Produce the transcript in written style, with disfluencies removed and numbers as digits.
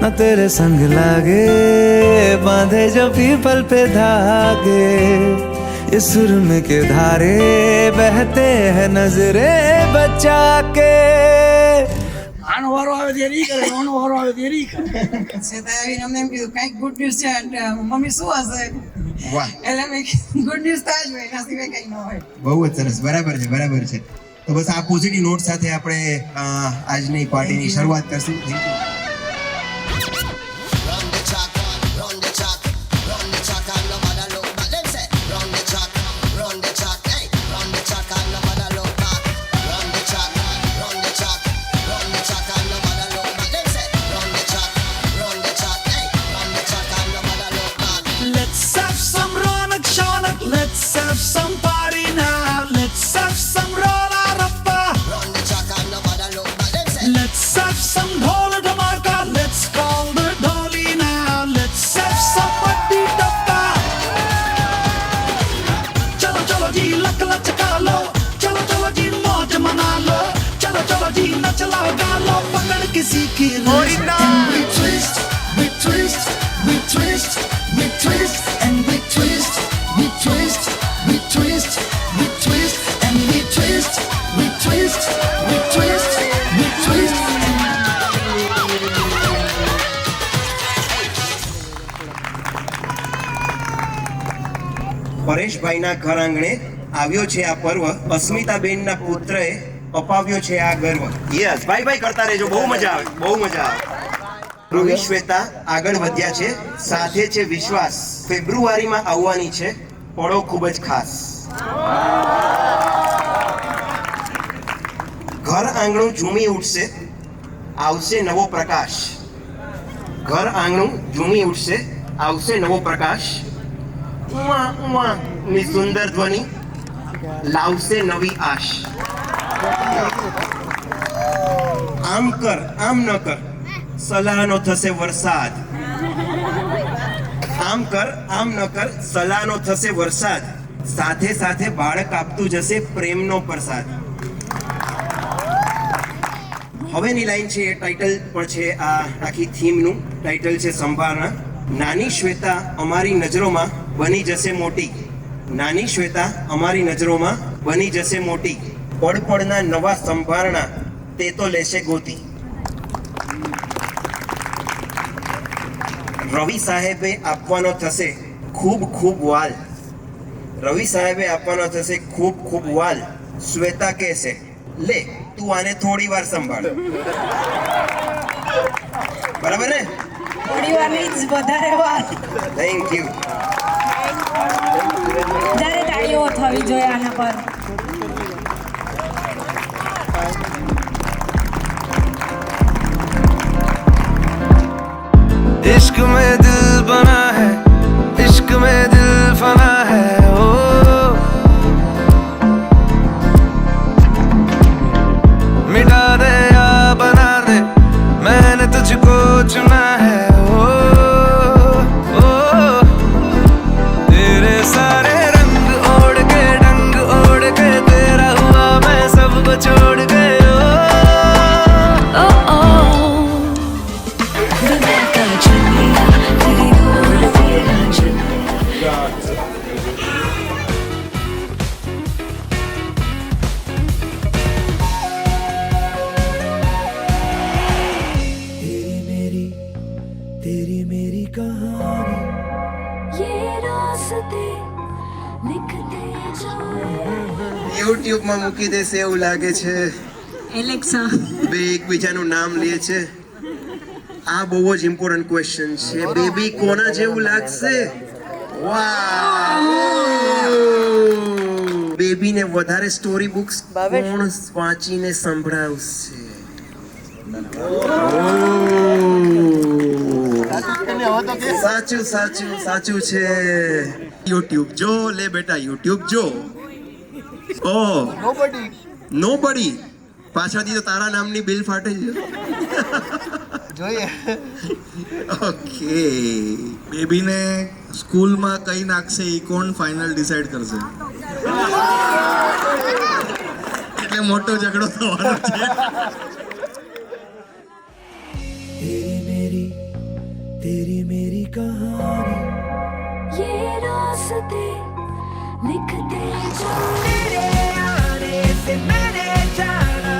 न तेरे संग लागे बांधे जो पीपल पे धागे, इस सुर में के धारे बहते हैं नजरे बचा के। આનો વારો આવે તે રી કરે, આનો વારો આવે તે રી કરે. સીધા આવીને અમને એમ કીધું કંઈક ગુડ ન્યૂઝ છે એટલે મમ્મી શું હશે? વાહ, એટલે મેં ગુડ ન્યૂઝ તો જ હોય, એના સિવાય કંઈ ન હોય. બહુ જ સરસ. બરાબર છે, બરાબર છે. તો બસ આ પોઝિટિવ નોટ સાથે આપણે આજની પાર્ટીની શરૂઆત કરશું. Thank you. Let's have some party now. Let's have some rolla rappa. Let's have some dhol dhamaka. Let's call the dholi now. Let's have some patti tappa. Chalo chalo ji lak lachka lo. Chalo chalo ji मौज मना लो. Chalo chalo ji nach lao ga lo. Pakad kisi ki wrist and we twist, we twist, we twist, we twist and we twist. We twist, we twist, we twist, and we twist, we twist, we twist, we twist. પરેશભાઈના ઘર આંગણે આવ્યો છે આ પર્વ, અસ્મિતાબેનના પુત્રએ અપાવ્યો છે આ ગર્વ. યસ, ભાઈ ભાઈ કરતા રહેજો, બહુ મજા આવે, બહુ મજા આવે. રવિ શ્વેતા આગળ વધ્યા છે, સાથે છે વિશ્વાસ. ફેબ્રુઆરીમાં આવવાની છે, પળો ખૂબ જ ખાસ. ઘર આંગણું ઝૂમી ઉઠશે, આવશે નવો પ્રકાશ. ઘર આંગણું ઝૂમી ઉઠશે, આવશે નવો પ્રકાશ. ઉમા ઉમા ની સુંદર ધ્વનિ લાવશે નવી આશ. આમ કર આમ ન કર, સલાહનો થશે વરસાદ. આમ કર આમ ન કર, સલાહનો થશે વરસાદ. સાથે સાથે બાળક આપતું જશે પ્રેમનો પ્રસાદ. હવેની લાઈન છે એ ટાઇટલ પણ છે, આ આખી થીમનું ટાઇટલ છે સંભારણા. નાની શ્વેતા અમારી નજરોમાં બની જશે મોટી. નાની શ્વેતા અમારી નજરોમાં બની જશે મોટી. પડપડના નવા સંભારણા તે તો લેશે ગોતી. રવિ સાહેબે આપવાનો થશે ખૂબ ખૂબ વાલ. રવિ સાહેબે આપવાનો થશે ખૂબ ખૂબ વાલ. શ્વેતા કહેશે લે તું આને થોડી વાર સંભાળ. બરાબર ને? થોડી વાર નહીં, વધારે વાર. Thank you. વધારે તાળીઓ થવી જોઈએ આના પર. इश्क में दिल बना है, इश्क में दिल फना है. ओ मिटा दे या बना दे, मैंने तुझको चुना है. ओ तेरे सारे रंग ओढ़ के डंग ओढ़ लिखते जाओ YouTube માં મૂકી દેશે એવું લાગે છે. એલેક્સા બે એકબીજાનું નામ લે છે. આ બહુ જ ઇમ્પોર્ટન્ટ ક્વેશ્ચન છે. બેબી કોના જેવું લાગશે? વાવ! બેબીને વધારે સ્ટોરી બુક્સ કોણ વાંચીને સંભળાવશે? સાચું સાચું સાચું છે. YouTube જો લે બેટા, YouTube જો. ઓ નોબડી પાછળથી તો તારા નામની બિલ ફાટે છે. જોઈએ ઓકે, બેબીને સ્કૂલમાં કઈ નાખશે એ કોણ ફાઇનલ ડિસાઈડ કરશે? એટલે મોટો ઝઘડો થવાનો છે. तेरी मेरी कहानी ये रास्ते लिखते जाओ तेरे आने से मैंने जाना